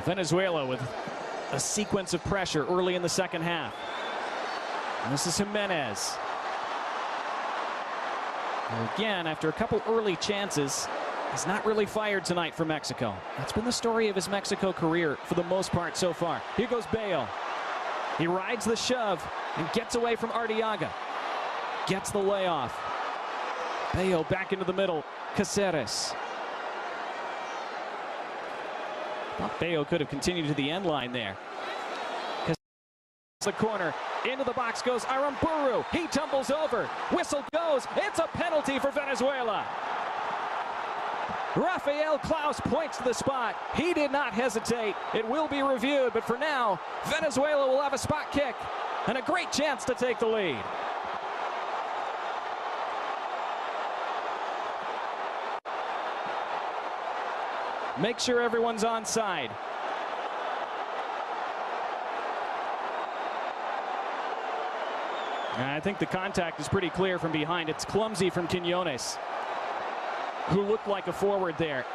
Venezuela with a sequence of pressure early in the second half. And this is Jimenez. And again, after a couple early chances, he's not really fired tonight for Mexico. That's been the story of his Mexico career for the most part so far. Here goes Bayo. He rides the shove and gets away from Arteaga. Gets the layoff. Bayo back into the middle. Caceres. Thought Bayo could have continued to the end line there. The corner. Into the box goes Aramburu. He tumbles over. Whistle goes. It's a penalty for Venezuela. Rafael Klaus points to the spot. He did not hesitate. It will be reviewed, but for now, Venezuela will have a spot kick and a great chance to take the lead. Make sure everyone's onside. I think the contact is pretty clear from behind. It's clumsy from Quiñones, who looked like a forward there.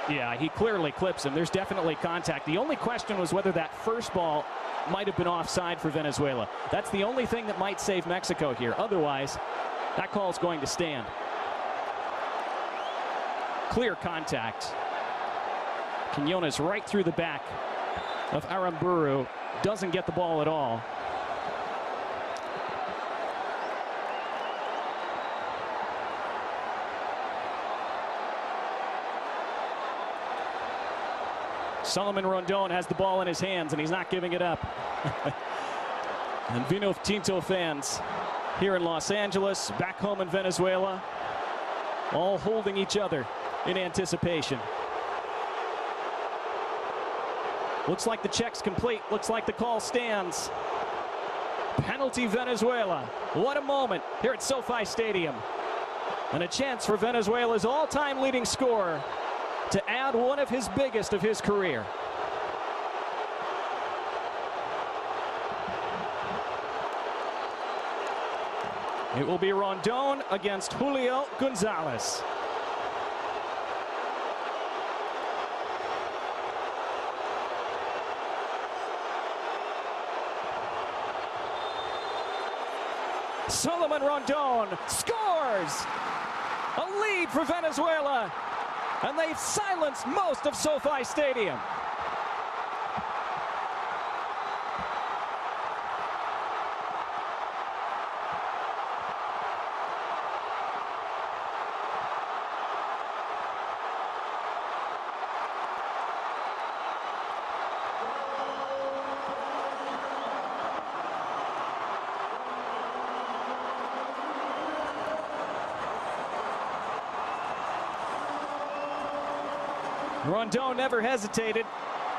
Yeah, he clearly clips him. There's definitely contact. The only question was whether that first ball might have been offside for Venezuela. That's the only thing that might save Mexico here. Otherwise, that call's going to stand. Clear contact. Quiñones right through the back of Aramburu. Doesn't get the ball at all. Solomon Rondon has the ball in his hands, and he's not giving it up. And Vino Tinto fans here in Los Angeles, back home in Venezuela, all holding each other in anticipation. Looks like the check's complete. Looks like the call stands. Penalty Venezuela. What a moment here at SoFi Stadium. And a chance for Venezuela's all-time leading scorer to add one of his biggest of his career. It will be Rondon against Julio Gonzalez. Solomon Rondon scores! A lead for Venezuela. And they've silenced most of SoFi Stadium. Rondon never hesitated.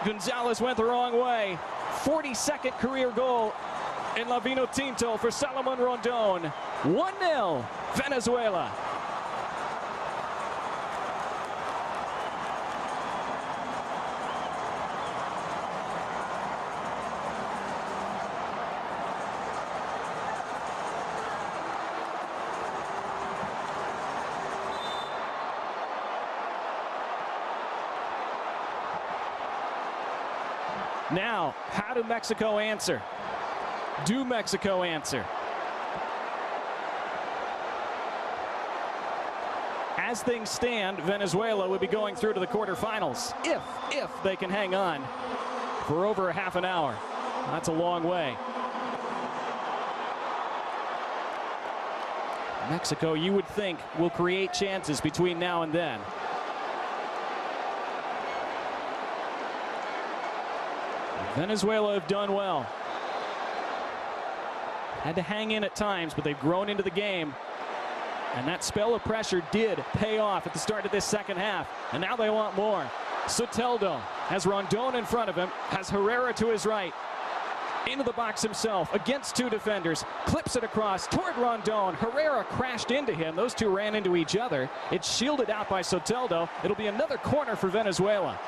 Gonzalez went the wrong way. 42nd career goal in La Vino Tinto for Solomon Rondon. 1-0 Venezuela. Now, how do Mexico answer? Do Mexico answer? As things stand, Venezuela would be going through to the quarterfinals if they can hang on for over a half an hour. That's a long way. Mexico, you would think, will create chances between now and then. Venezuela have done well. Had to hang in at times, but they've grown into the game. And that spell of pressure did pay off at the start of this second half. And now they want more. Soteldo has Rondon in front of him, has Herrera to his right. Into the box himself, against two defenders, clips it across toward Rondon. Herrera crashed into him. Those two ran into each other. It's shielded out by Soteldo. It'll be another corner for Venezuela.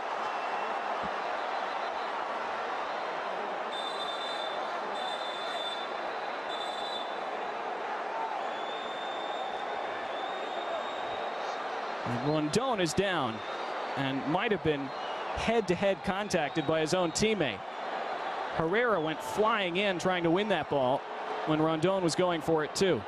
Rondon is down and might have been head-to-head contacted by his own teammate. Herrera went flying in trying to win that ball when Rondon was going for it too.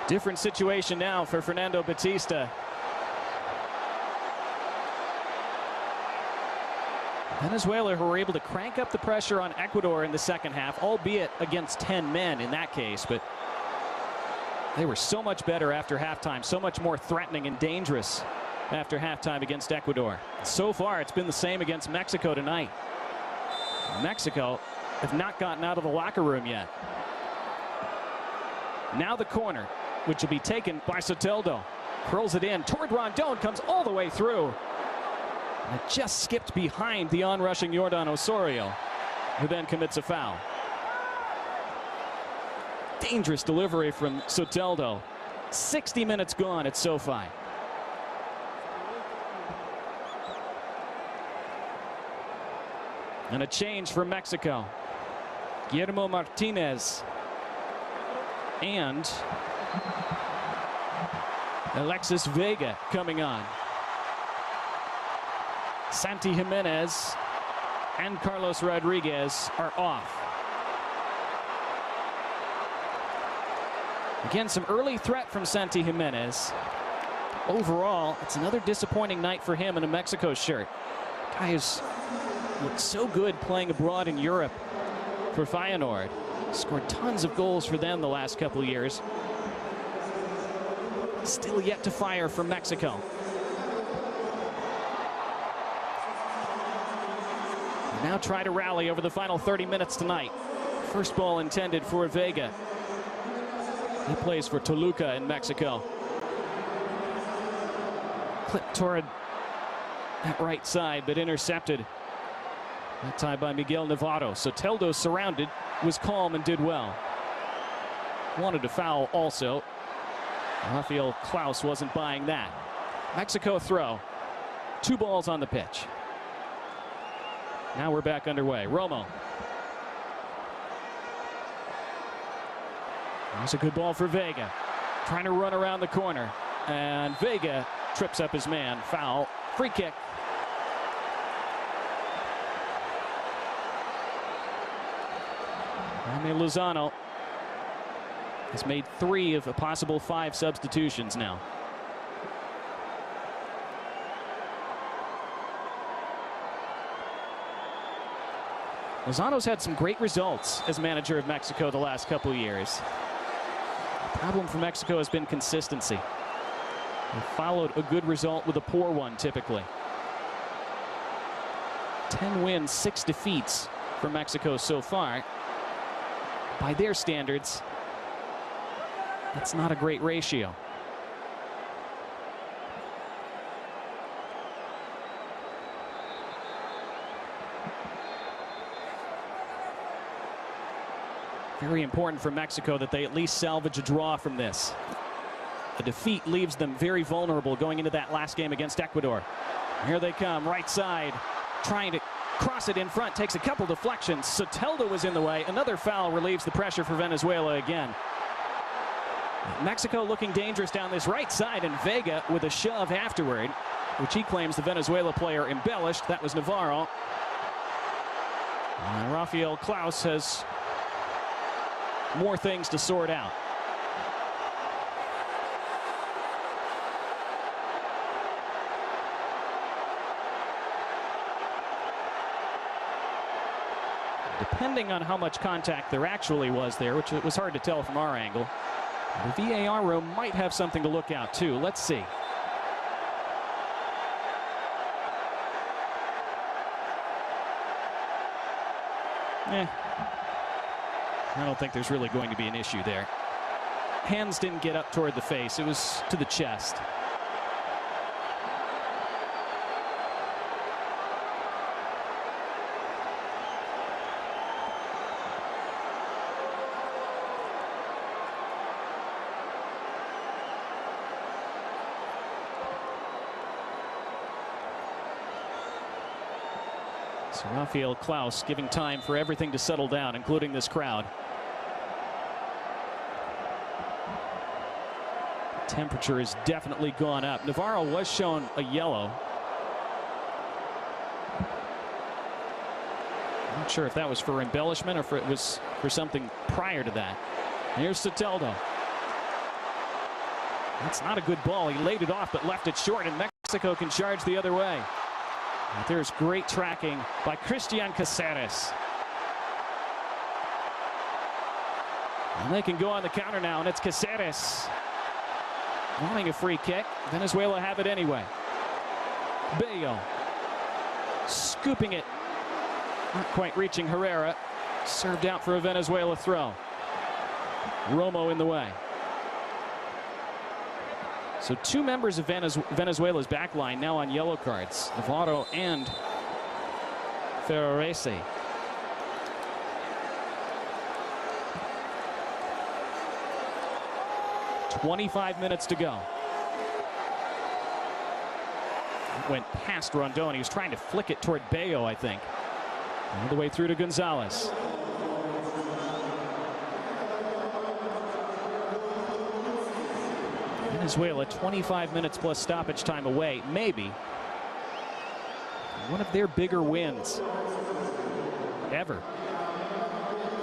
Different situation now for Fernando Batista. Venezuela who were able to crank up the pressure on Ecuador in the second half, albeit against 10 men in that case, but they were so much better after halftime, so much more threatening and dangerous after halftime against Ecuador. So far, it's been the same against Mexico tonight. Mexico have not gotten out of the locker room yet. Now the corner, which will be taken by Soteldo. Curls it in toward Rondon, comes all the way through. And it just skipped behind the onrushing Yordan Osorio, who then commits a foul. Dangerous delivery from Soteldo. 60 minutes gone at SoFi. And a change for Mexico. Guillermo Martinez and Alexis Vega coming on. Santi Jimenez and Carlos Rodriguez are off. Again, some early threat from Santi Jimenez. Overall, it's another disappointing night for him in a Mexico shirt. Guy has looked so good playing abroad in Europe for Feyenoord. Scored tons of goals for them the last couple of years. Still yet to fire for Mexico. Now try to rally over the final 30 minutes tonight. First ball intended for Vega. He plays for Toluca in Mexico. Clipped toward that right side, but intercepted. That time by Miguel Navarro. Soteldo surrounded, was calm and did well. Wanted to foul also. Rafael Klaus wasn't buying that. Mexico throw. 2 balls on the pitch. Now we're back underway. Romo. There's a good ball for Vega. Trying to run around the corner. And Vega trips up his man. Foul. Free kick. Jaime Lozano has made 3 of a possible 5 substitutions now. Lozano's had some great results as manager of Mexico the last couple of years. The problem for Mexico has been consistency. They followed a good result with a poor one typically. 10 wins, 6 defeats for Mexico so far. By their standards, that's not a great ratio. Very important for Mexico that they at least salvage a draw from this. A defeat leaves them very vulnerable going into that last game against Ecuador. Here they come, right side, trying to cross it in front, takes a couple deflections. Soteldo was in the way. Another foul relieves the pressure for Venezuela again. Mexico looking dangerous down this right side, and Vega with a shove afterward, which he claims the Venezuela player embellished. That was Navarro. And Rafael Klaus has more things to sort out. Depending on how much contact there actually was there, which it was hard to tell from our angle, the VAR room might have something to look out too. Let's see. I don't think there's really going to be an issue there. Hands didn't get up toward the face. It was to the chest. So Rafael Klaus giving time for everything to settle down, including this crowd. The temperature has definitely gone up. Navarro was shown a yellow. I'm not sure if that was for embellishment or if it was for something prior to that. Here's Soteldo. That's not a good ball. He laid it off but left it short, and Mexico can charge the other way. But there's great tracking by Christian Caceres. And they can go on the counter now, and it's Caceres wanting a free kick. Venezuela have it anyway. Bello scooping it. Not quite reaching Herrera. Served out for a Venezuela throw. Romo in the way. So two members of Venezuela's back line now on yellow cards. Navarro and Ferrarese. "25 minutes to go." Went past Rondon. He was trying to flick it toward Bello, I think. All the way through to Gonzalez. Venezuela 25 minutes plus stoppage time away, maybe one of their bigger wins ever.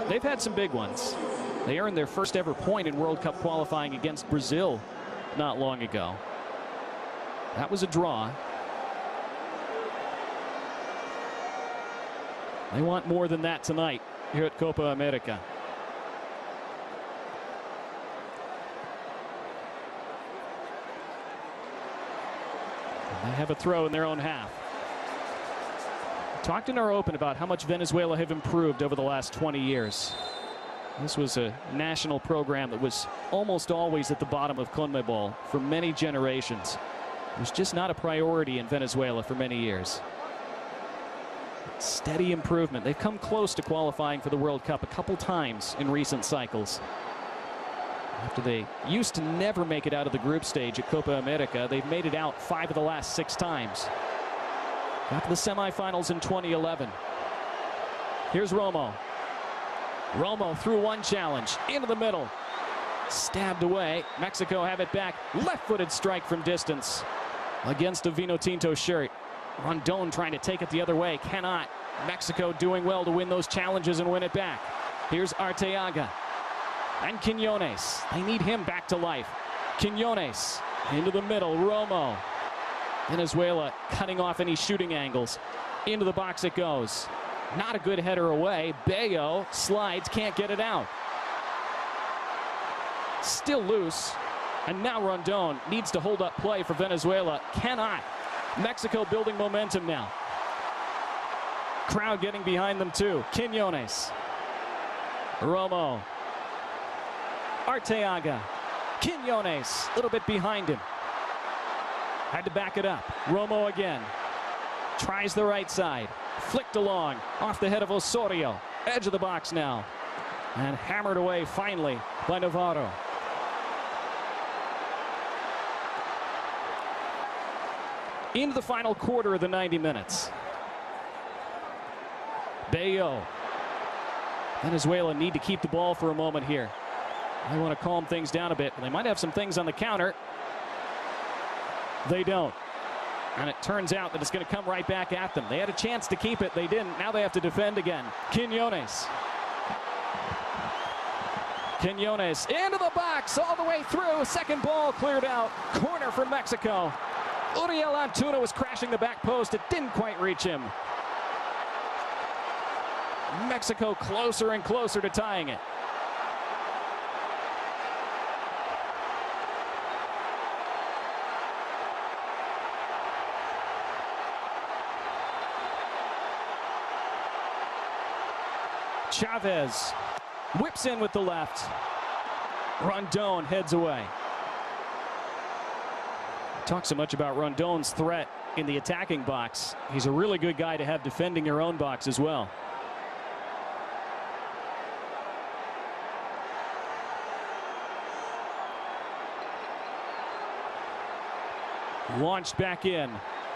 They've had some big ones. They earned their first ever point in World Cup qualifying against Brazil not long ago. That was a draw. They want more than that tonight here at Copa America. They have a throw in their own half. Talked in our open about how much Venezuela have improved over the last 20 years. This was a national program that was almost always at the bottom of CONMEBOL for many generations. It was just not a priority in Venezuela for many years. Steady improvement. They've come close to qualifying for the World Cup a couple times in recent cycles. After they used to never make it out of the group stage at Copa America, they've made it out 5 of the last 6 times. Got to the semifinals in 2011. Here's Romo. Romo through one challenge, into the middle. Stabbed away. Mexico have it back. Left-footed strike from distance against a Vino Tinto shirt. Rondon trying to take it the other way. Cannot. Mexico doing well to win those challenges and win it back. Here's Arteaga. And Quiñones. They need him back to life. Quiñones into the middle. Romo. Venezuela cutting off any shooting angles. Into the box it goes. Not a good header away. Bello slides, can't get it out. Still loose. And now Rondon needs to hold up play for Venezuela. Cannot. Mexico building momentum now. Crowd getting behind them too. Quiñones. Romo. Arteaga. Quiñones. A little bit behind him. Had to back it up. Romo again. Tries the right side. Flicked along. Off the head of Osorio. Edge of the box now. And hammered away finally by Navarro. Into the final quarter of the 90 minutes. Bello. Venezuela need to keep the ball for a moment here. They want to calm things down a bit. They might have some things on the counter. They don't. And it turns out that it's going to come right back at them. They had a chance to keep it. They didn't. Now they have to defend again. Quiñones. Quiñones into the box all the way through. Second ball cleared out. Corner for Mexico. Uriel Antuna was crashing the back post. It didn't quite reach him. Mexico closer and closer to tying it. Chavez whips in with the left. Rondon heads away. Talk so much about Rondon's threat in the attacking box. He's a really good guy to have defending your own box as well. Launched back in,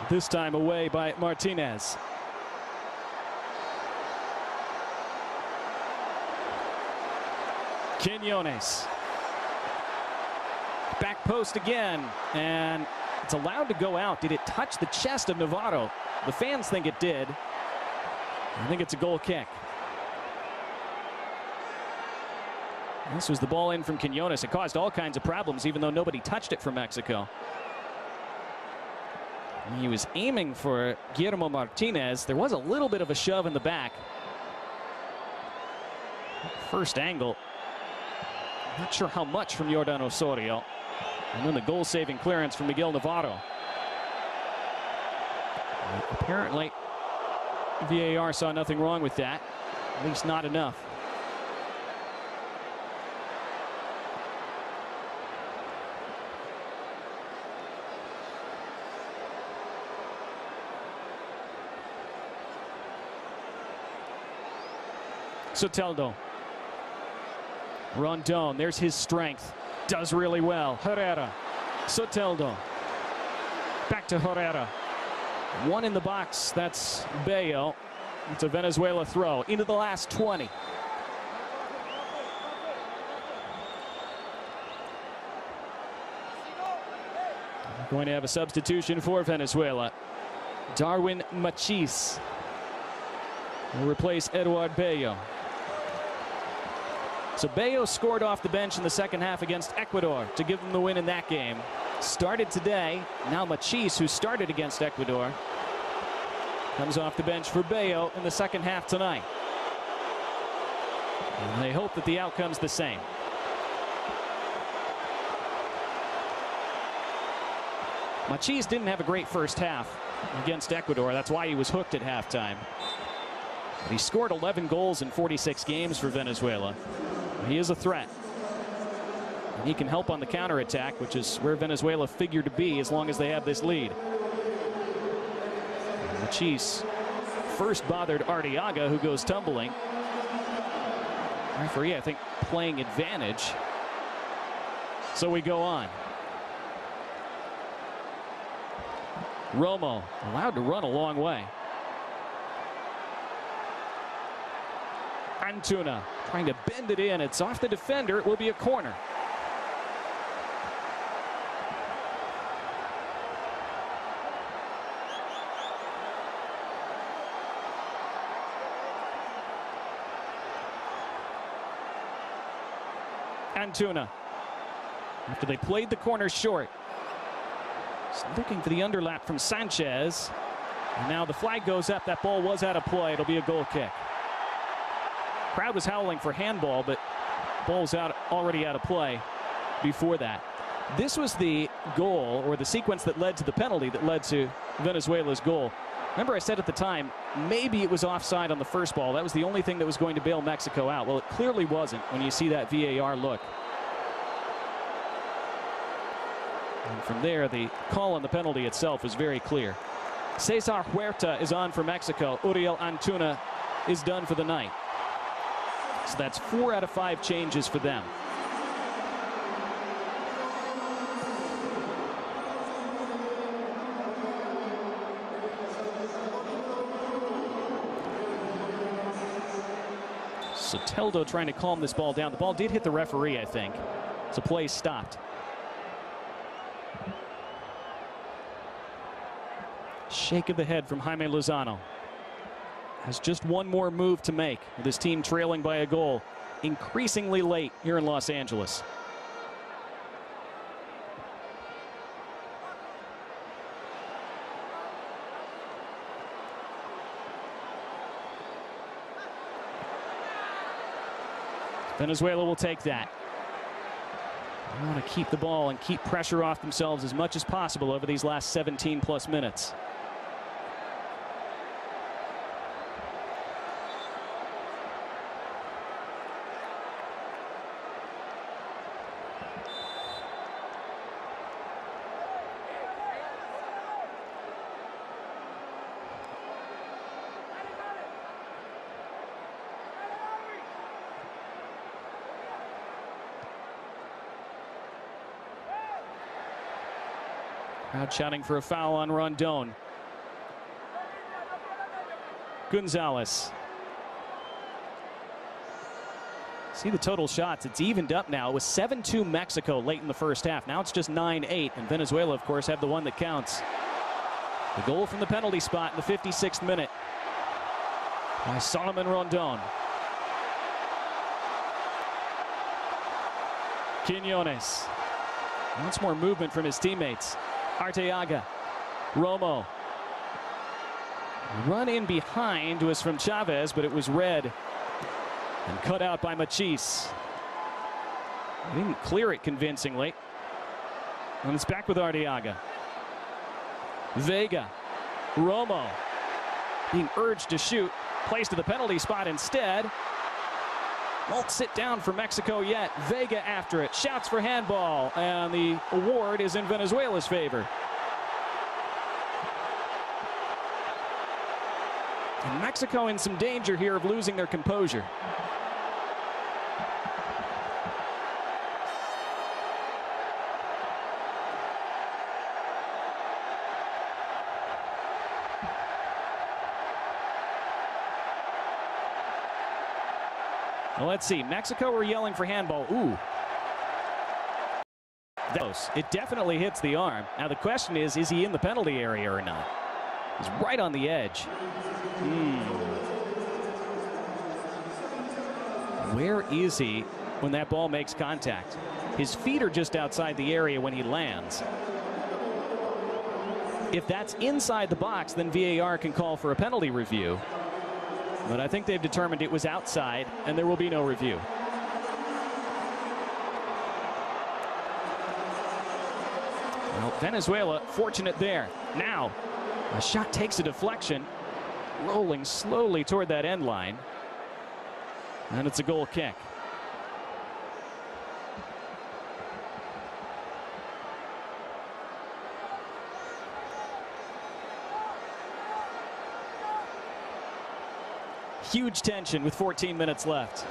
this time away by Martinez. Quinones. Back post again, and it's allowed to go out. Did it touch the chest of Navarro? The fans think it did. I think it's a goal kick. This was the ball in from Quinones. It caused all kinds of problems, even though nobody touched it for Mexico. He was aiming for Guillermo Martinez. There was a little bit of a shove in the back. First angle. Not sure how much from Jordan Osorio. And then the goal-saving clearance from Miguel Navarro. Apparently, VAR saw nothing wrong with that. At least not enough. Soteldo. Rondon, there's his strength. Does really well. Herrera. Soteldo. Back to Herrera. One in the box. That's Bello. It's a Venezuela throw into the last 20. We're going to have a substitution for Venezuela. Darwin Machis will replace Eduard Bello. So Bello scored off the bench in the second half against Ecuador to give them the win in that game. Started today. Now Machis, who started against Ecuador, comes off the bench for Bello in the second half tonight. And they hope that the outcome's the same. Machis didn't have a great first half against Ecuador. That's why he was hooked at halftime. But he scored 11 goals in 46 games for Venezuela. He is a threat. And he can help on the counterattack, which is where Venezuela figured to be as long as they have this lead. Machis first bothered Arteaga, who goes tumbling. Referee, I think, playing advantage. So we go on. Romo allowed to run a long way. Antuna trying to bend it in. It's off the defender. It will be a corner. Antuna, after they played the corner short, looking for the underlap from Sanchez. And now the flag goes up. That ball was out of play. It'll be a goal kick. Crowd was howling for handball, but ball's already out of play before that. This was the goal, or the sequence that led to the penalty that led to Venezuela's goal. Remember, I said at the time, maybe it was offside on the first ball. That was the only thing that was going to bail Mexico out. Well, it clearly wasn't when you see that VAR look. And from there, the call on the penalty itself was very clear. Cesar Huerta is on for Mexico. Uriel Antuna is done for the night. So that's 4 out of 5 changes for them. Soteldo trying to calm this ball down. The ball did hit the referee, I think. So play stopped. Shake of the head from Jaime Lozano. Has just one more move to make with his team trailing by a goal increasingly late here in Los Angeles. Venezuela will take that. They want to keep the ball and keep pressure off themselves as much as possible over these last 17+ minutes. Crowd shouting for a foul on Rondon. Gonzalez. See the total shots. It's evened up now. It was 7-2 Mexico late in the first half. Now it's just 9-8. And Venezuela, of course, have the one that counts. The goal from the penalty spot in the 56th minute by Solomon Rondon. Quiñones. Once more movement from his teammates. Arteaga. Romo. Run in behind was from Chavez, but it was read and cut out by Machis. He didn't clear it convincingly. And it's back with Arteaga. Vega. Romo. Being urged to shoot. Placed to the penalty spot instead. Won't sit down for Mexico yet. Vega after it. Shouts for handball. And the award is in Venezuela's favor. And Mexico in some danger here of losing their composure. Well, let's see. Mexico were yelling for handball. Ooh. It definitely hits the arm. Now the question is he in the penalty area or not? He's right on the edge. Where is he when that ball makes contact? His feet are just outside the area when he lands. If that's inside the box, then VAR can call for a penalty review. But I think they've determined it was outside, and there will be no review. Well, Venezuela fortunate there. Now, a shot takes a deflection, rolling slowly toward that end line. And it's a goal kick. Huge tension with 14 minutes left.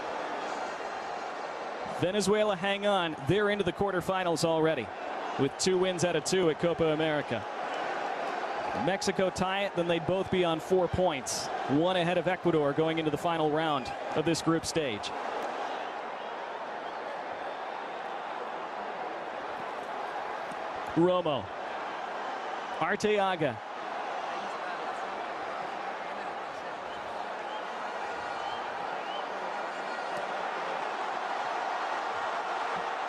Venezuela hang on. They're into the quarterfinals already with 2 wins out of 2 at Copa America. Mexico tie it, then they'd both be on 4 points. 1 ahead of Ecuador going into the final round of this group stage. Romo. Arteaga.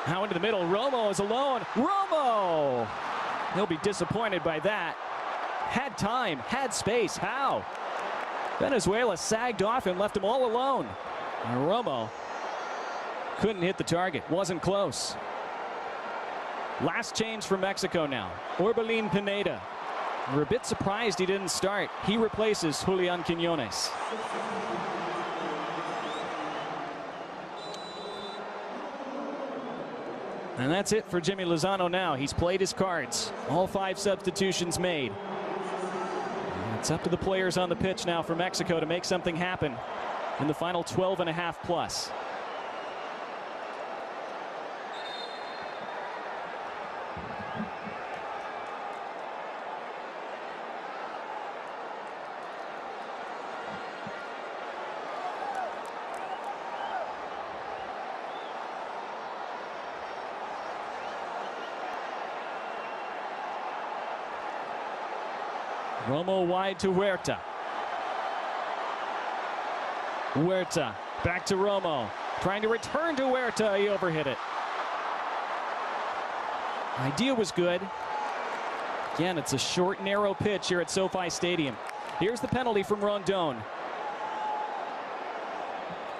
Now into the middle. Romo is alone. Romo! He'll be disappointed by that. Had time, had space. How? Venezuela sagged off and left him all alone. And Romo couldn't hit the target. Wasn't close. Last change for Mexico now. Orbelin Pineda. We're a bit surprised he didn't start. He replaces Julian Quiñones. And that's it for Jimmy Lozano now. He's played his cards. All 5 substitutions made. It's up to the players on the pitch now for Mexico to make something happen in the final 12.5 plus. Romo wide to Huerta. Huerta back to Romo. Trying to return to Huerta. He overhit it. Idea was good. Again, it's a short, narrow pitch here at SoFi Stadium. Here's the penalty from Rondon.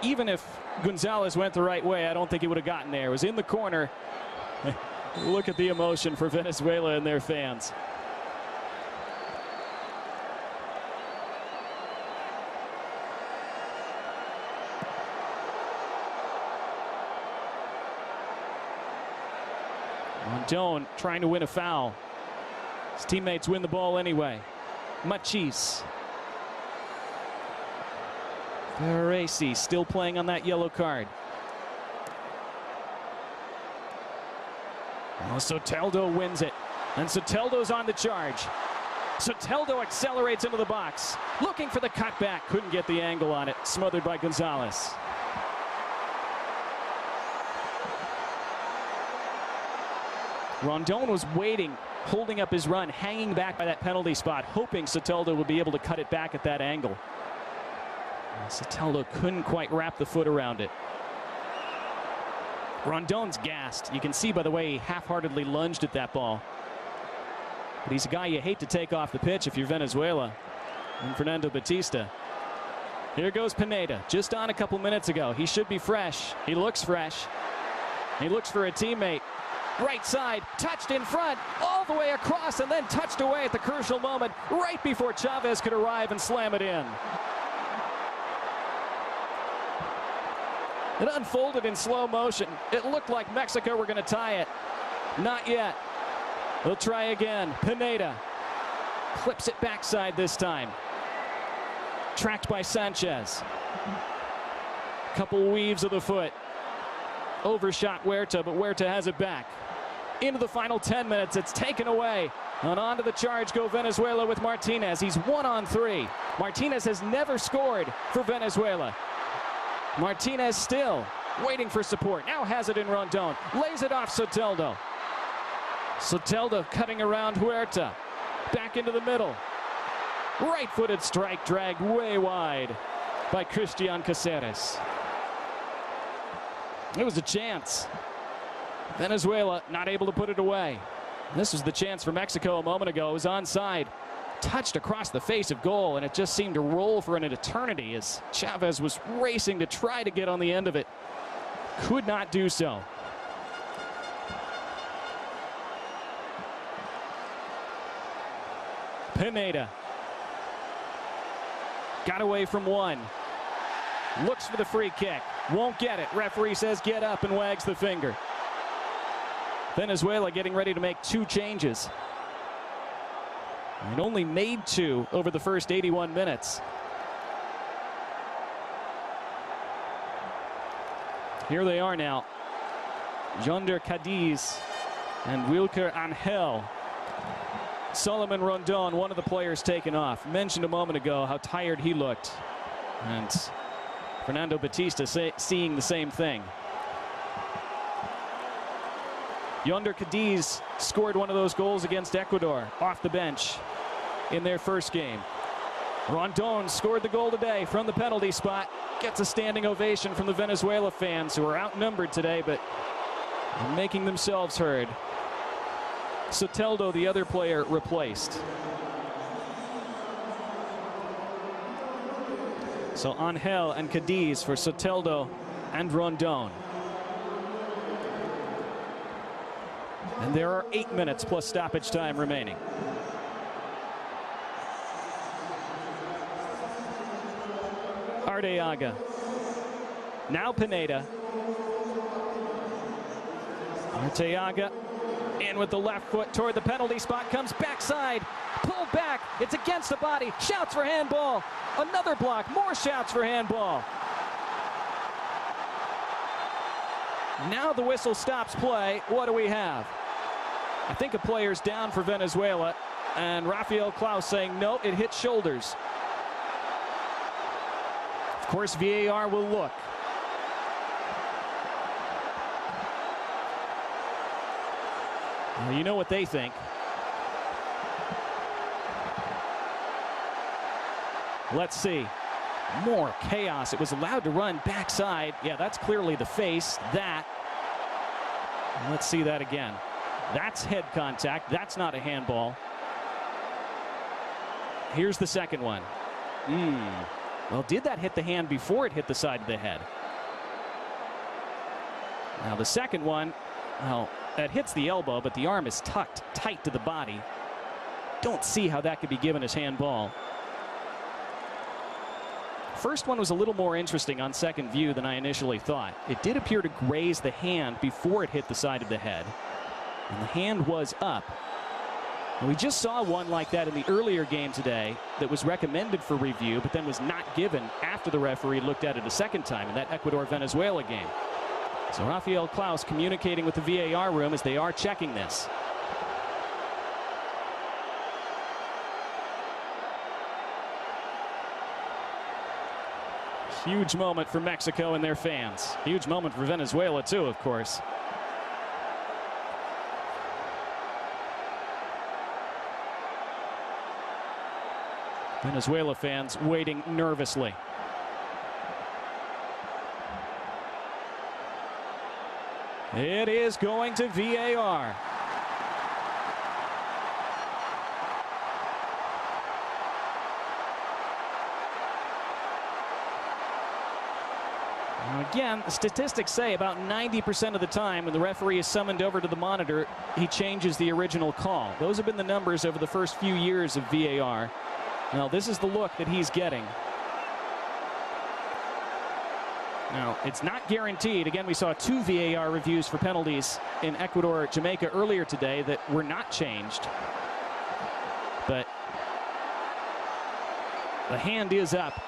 Even if Gonzalez went the right way, I don't think he would have gotten there. It was in the corner. Look at the emotion for Venezuela and their fans. Rondon trying to win a foul. His teammates win the ball anyway. Machis. Ferresi still playing on that yellow card. Oh, Soteldo wins it. And Soteldo's on the charge. Soteldo accelerates into the box. Looking for the cutback. Couldn't get the angle on it. Smothered by Gonzalez. Rondon was waiting, holding up his run, hanging back by that penalty spot, hoping Soteldo would be able to cut it back at that angle. Soteldo couldn't quite wrap the foot around it. Rondon's gassed. You can see by the way he half-heartedly lunged at that ball. But he's a guy you hate to take off the pitch if you're Venezuela. And Fernando Batista. Here goes Pineda, just on a couple minutes ago. He should be fresh. He looks fresh. He looks for a teammate. Right side, touched in front, all the way across, and then touched away at the crucial moment, right before Chavez could arrive and slam it in. It unfolded in slow motion. It looked like Mexico were going to tie it. Not yet. They'll try again. Pineda clips it backside this time. Tracked by Sanchez. Couple weaves of the foot. Overshot Huerta, but Huerta has it back. Into the final 10 minutes, it's taken away. And onto the charge go Venezuela with Martinez. He's 1-on-3. Martinez has never scored for Venezuela. Martinez still waiting for support. Now has it in Rondon. Lays it off Soteldo. Soteldo cutting around Huerta. Back into the middle. Right-footed strike dragged way wide by Christian Caceres. It was a chance. Venezuela not able to put it away. This was the chance for Mexico a moment ago. It was onside. Touched across the face of goal, and it just seemed to roll for an eternity as Chavez was racing to try to get on the end of it. Could not do so. Pineda. Got away from one. Looks for the free kick. Won't get it. Referee says get up and wags the finger. Venezuela getting ready to make two changes. And only made two over the first 81 minutes. Here they are now. Yonder Cadiz and Wilker Angel. Solomon Rondon, one of the players taken off. Mentioned a moment ago how tired he looked. And Fernando Batista seeing the same thing. Yonder Cadiz scored one of those goals against Ecuador off the bench in their first game. Rondon scored the goal today from the penalty spot. Gets a standing ovation from the Venezuela fans who are outnumbered today, but making themselves heard. Soteldo, the other player, replaced. So Angel and Cadiz for Soteldo and Rondon. And there are 8 minutes plus stoppage time remaining. Arteaga. Now Pineda. Arteaga in with the left foot toward the penalty spot. Comes backside. Pulled back. It's against the body. Shouts for handball. Another block. More shouts for handball. Now the whistle stops play. What do we have? I think a player's down for Venezuela, and Rafael Klaus saying no, it hit shoulders. Of course, VAR will look. Well, you know what they think. Let's see. More chaos. It was allowed to run backside. Yeah, that's clearly the face. That. Let's see that again. That's head contact. That's not a handball. Here's the second one. Well, did that hit the hand before it hit the side of the head? Now the second one, well, that hits the elbow, but the arm is tucked tight to the body. Don't see how that could be given as handball. First one was a little more interesting on second view than I initially thought. It did appear to graze the hand before it hit the side of the head. And the hand was up. And we just saw one like that in the earlier game today that was recommended for review, but then was not given after the referee looked at it a second time in that Ecuador-Venezuela game. So Rafael Klaus communicating with the VAR room as they are checking this. Huge moment for Mexico and their fans. Huge moment for Venezuela too, of course. Venezuela fans waiting nervously. It is going to VAR. Again, the statistics say about 90% of the time when the referee is summoned over to the monitor, he changes the original call. Those have been the numbers over the first few years of VAR. Now, this is the look that he's getting. Now, it's not guaranteed. Again, we saw 2 VAR reviews for penalties in Ecuador, Jamaica earlier today that were not changed. But the hand is up.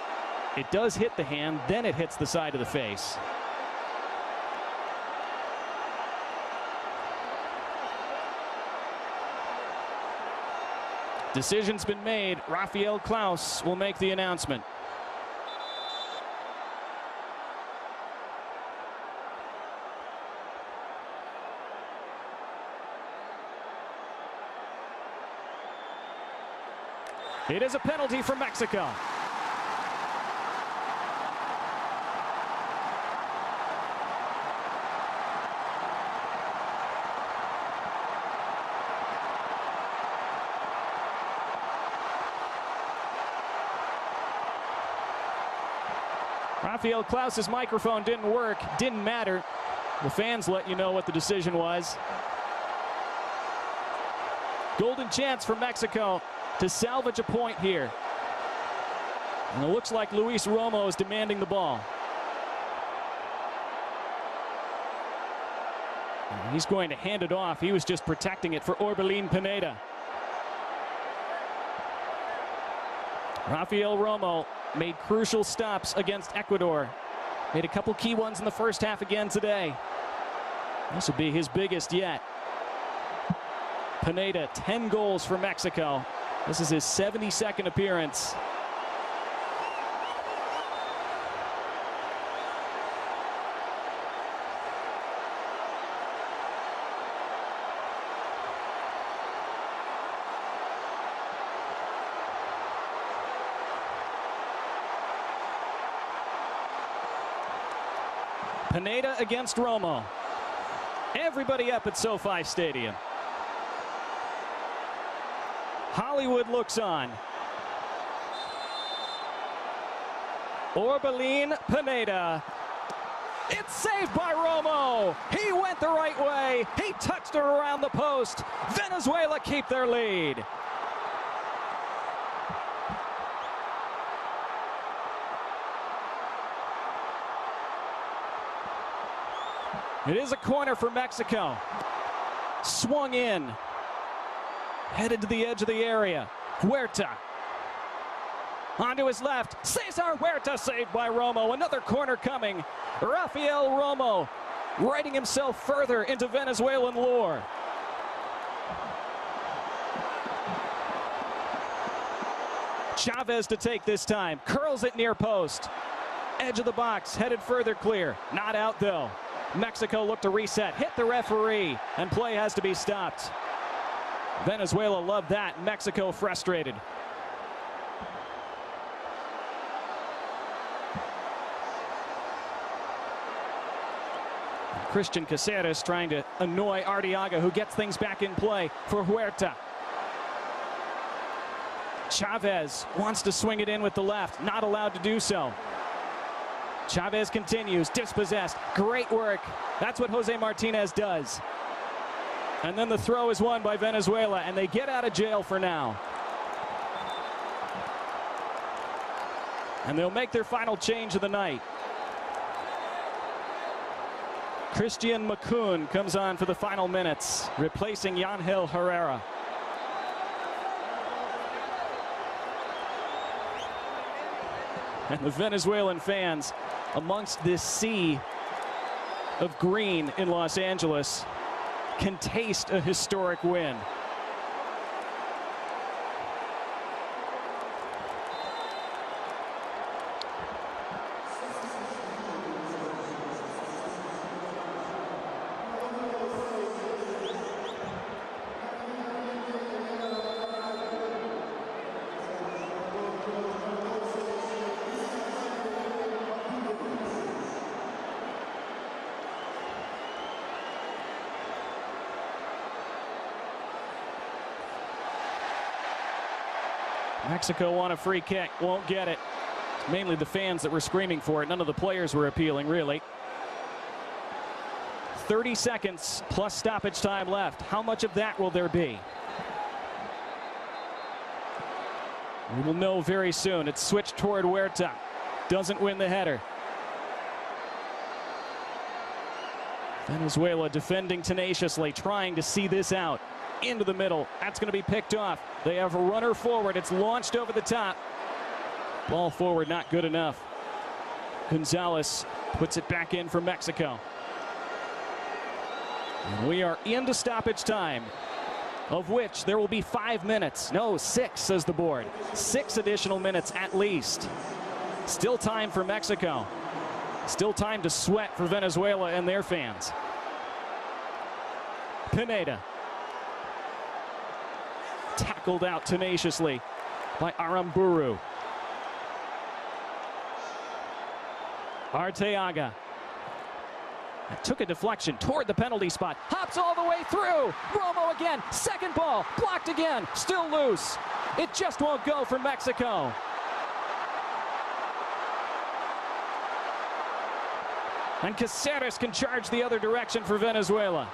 It does hit the hand, then it hits the side of the face. Decision's been made. Rafael Klaus will make the announcement. It is a penalty for Mexico. Rafael Klaus's microphone didn't work, didn't matter. The fans let you know what the decision was. Golden chance for Mexico to salvage a point here. And it looks like Luis Romo is demanding the ball. And he's going to hand it off. He was just protecting it for Orbelin Pineda. Rafael Romo made crucial stops against Ecuador. Made a couple key ones in the first half again today. This will be his biggest yet. Pineda, 10 goals for Mexico. This is his 72nd appearance. Pineda against Romo. Everybody up at SoFi Stadium. Hollywood looks on. Orbelin Pineda. It's saved by Romo. He went the right way. He touched it around the post. Venezuela keep their lead. It is a corner for Mexico. Swung in. Headed to the edge of the area. Huerta. Onto his left. Cesar Huerta saved by Romo. Another corner coming. Rafael Romo writing himself further into Venezuelan lore. Chavez to take this time. Curls it near post. Edge of the box. Headed further clear. Not out though. Mexico look to reset. Hit the referee. And play has to be stopped. Venezuela loved that. Mexico frustrated. Christian Caceres trying to annoy Arteaga, who gets things back in play for Huerta. Chavez wants to swing it in with the left. Not allowed to do so. Chavez continues, dispossessed. Great work. That's what Jose Martinez does. And then the throw is won by Venezuela, and they get out of jail for now. And they'll make their final change of the night. Christian Macun comes on for the final minutes, replacing Yangel Herrera. And the Venezuelan fans, amongst this sea of green in Los Angeles, can taste a historic win. Mexico want a free kick, won't get it. It's mainly the fans that were screaming for it. None of the players were appealing, really. 30 seconds plus stoppage time left. How much of that will there be? We will know very soon. It's switched toward Huerta. Doesn't win the header. Venezuela defending tenaciously, trying to see this out. Into the middle. That's going to be picked off. They have a runner forward. It's launched over the top. Ball forward, not good enough. Gonzalez puts it back in for Mexico. And we are into stoppage time, of which there will be 5 minutes. No, 6, says the board. 6 additional minutes at least. Still time for Mexico. Still time to sweat for Venezuela and their fans. Pineda. Tackled out tenaciously by Aramburu. Arteaga. Took a deflection toward the penalty spot. Hops all the way through. Romo again. Second ball. Blocked again. Still loose. It just won't go for Mexico. And Caceres can charge the other direction for Venezuela.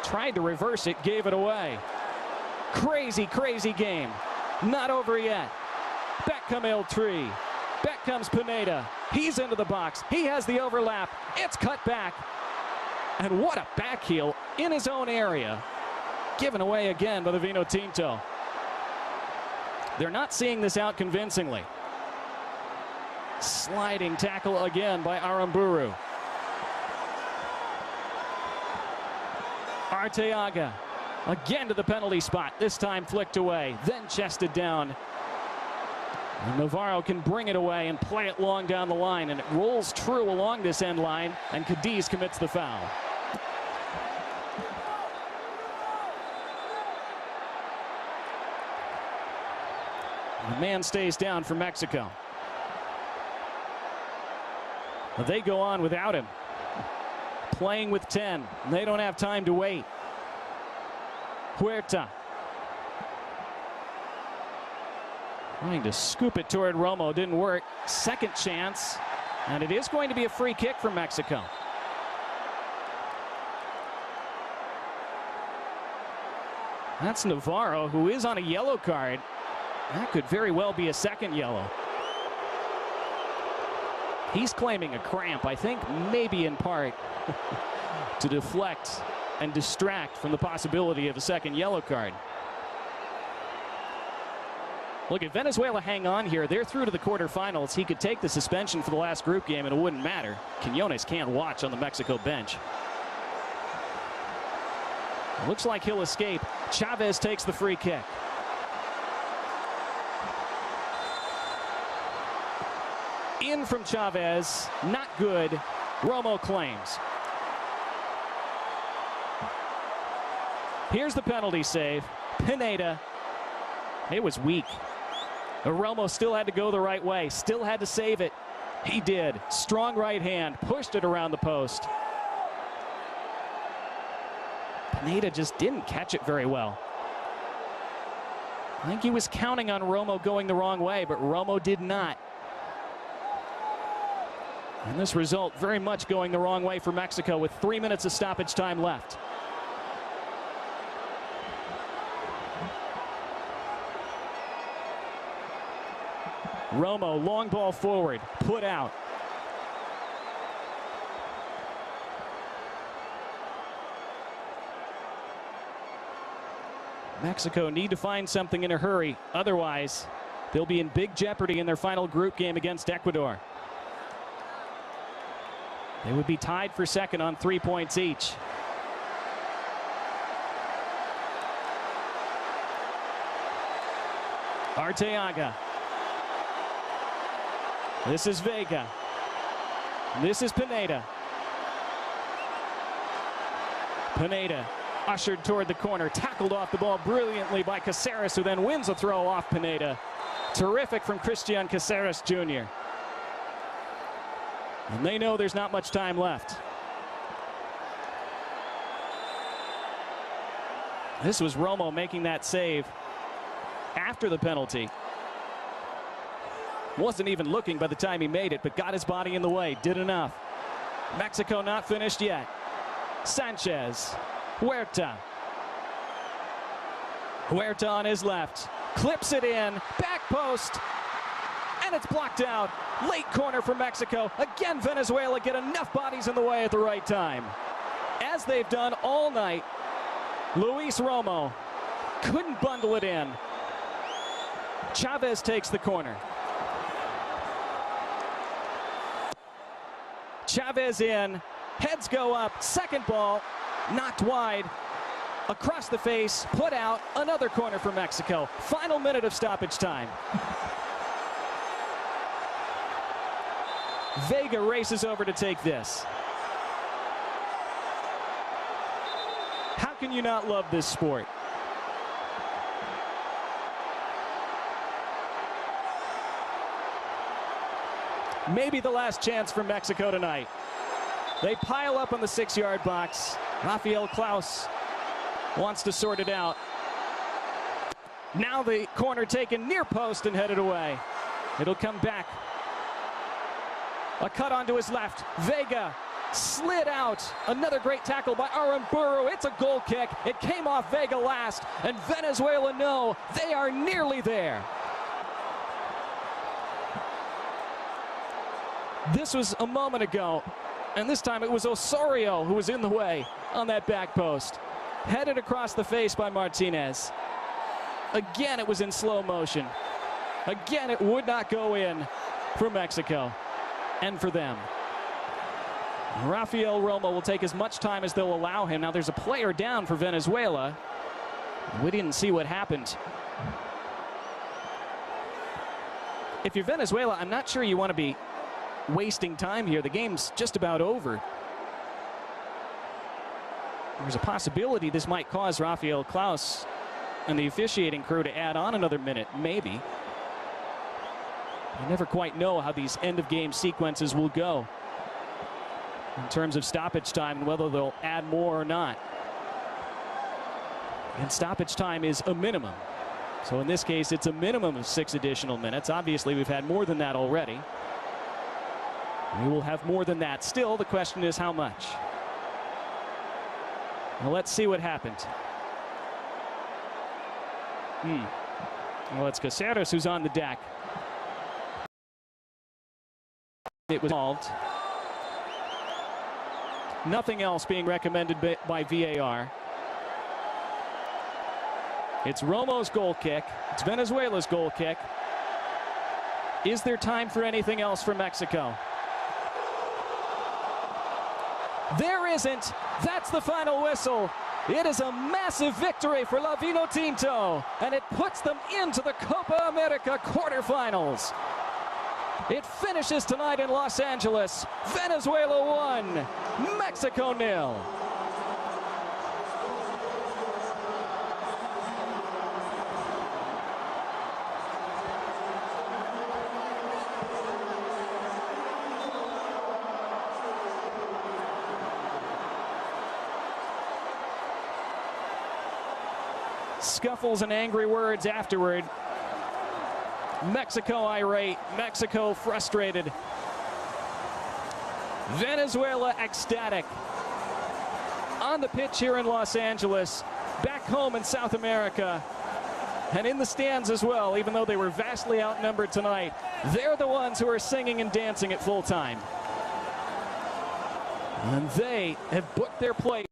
Tried to reverse it, gave it away. Crazy, crazy game. Not over yet. Back come El Tri. Back comes Pineda. He's into the box. He has the overlap. It's cut back. And what a back heel in his own area. Given away again by the Vino Tinto. They're not seeing this out convincingly. Sliding tackle again by Aramburu. Arteaga again to the penalty spot. This time flicked away, then chested down. And Navarro can bring it away and play it long down the line, and it rolls true along this end line, and Cadiz commits the foul. The man stays down for Mexico. But they go on without him. Playing with 10. They don't have time to wait. Huerta. Trying to scoop it toward Romo. Didn't work. Second chance. And it is going to be a free kick for Mexico. That's Navarro, who is on a yellow card. That could very well be a second yellow. He's claiming a cramp, I think maybe in part to deflect and distract from the possibility of a second yellow card. Look, if Venezuela hang on here, they're through to the quarterfinals. He could take the suspension for the last group game and it wouldn't matter. Quinones can't watch on the Mexico bench. Looks like he'll escape. Chavez takes the free kick. In from Chavez, not good. Romo claims. Here's the penalty save. Pineda. It was weak. Romo still had to go the right way, still had to save it. He did. Strong right hand, pushed it around the post. Pineda just didn't catch it very well. I think he was counting on Romo going the wrong way, but Romo did not. And this result very much going the wrong way for Mexico with 3 minutes of stoppage time left. Romo, long ball forward, put out. Mexico need to find something in a hurry. Otherwise, they'll be in big jeopardy in their final group game against Ecuador. They would be tied for second on 3 points each. Arteaga. This is Vega. This is Pineda. Pineda ushered toward the corner, tackled off the ball brilliantly by Caceres, who then wins a throw off Pineda. Terrific from Christian Caceres Jr. And they know there's not much time left. This was Romo making that save after the penalty. Wasn't even looking by the time he made it, but got his body in the way. Did enough. Mexico not finished yet. Sanchez. Huerta. Huerta on his left. Clips it in. Back post. And it's blocked out. Late corner for Mexico. Again, Venezuela get enough bodies in the way at the right time. As they've done all night, Luis Romo couldn't bundle it in. Chavez takes the corner. Chavez in. Heads go up. Second ball. Knocked wide. Across the face. Put out. Another corner for Mexico. Final minute of stoppage time. Vega races over to take this. How can you not love this sport? Maybe the last chance for Mexico tonight. They pile up on the 6-yard box. Rafael Klaus wants to sort it out. Now the corner taken near post and headed away. It'll come back. A cut onto his left. Vega slid out. Another great tackle by Aramburu. It's a goal kick. It came off Vega last, and Venezuela know they are nearly there. This was a moment ago, and this time it was Osorio who was in the way on that back post. Headed across the face by Martinez. Again, it was in slow motion. Again, it would not go in for Mexico and for them. Rafael Romo will take as much time as they'll allow him. Now there's a player down for Venezuela. We didn't see what happened. If you're Venezuela, I'm not sure you want to be wasting time here. The game's just about over. There's a possibility this might cause Rafael Klaus and the officiating crew to add on another minute, maybe. You never quite know how these end-of-game sequences will go in terms of stoppage time and whether they'll add more or not. And stoppage time is a minimum. So in this case, it's a minimum of 6 additional minutes. Obviously, we've had more than that already. We will have more than that. Still, the question is how much. Well, let's see what happened. Well, it's Caceres who's on the deck. It was involved. Nothing else being recommended by VAR. It's Romo's goal kick. It's Venezuela's goal kick. Is there time for anything else for Mexico? There isn't. That's the final whistle. It is a massive victory for La Vinotinto, and it puts them into the Copa America quarterfinals. It finishes tonight in Los Angeles. Venezuela 1, Mexico 0. Scuffles and angry words afterward. Mexico irate, Mexico frustrated. Venezuela ecstatic. On the pitch here in Los Angeles, back home in South America, and in the stands as well, even though they were vastly outnumbered tonight. They're the ones who are singing and dancing at full time. And they have booked their place.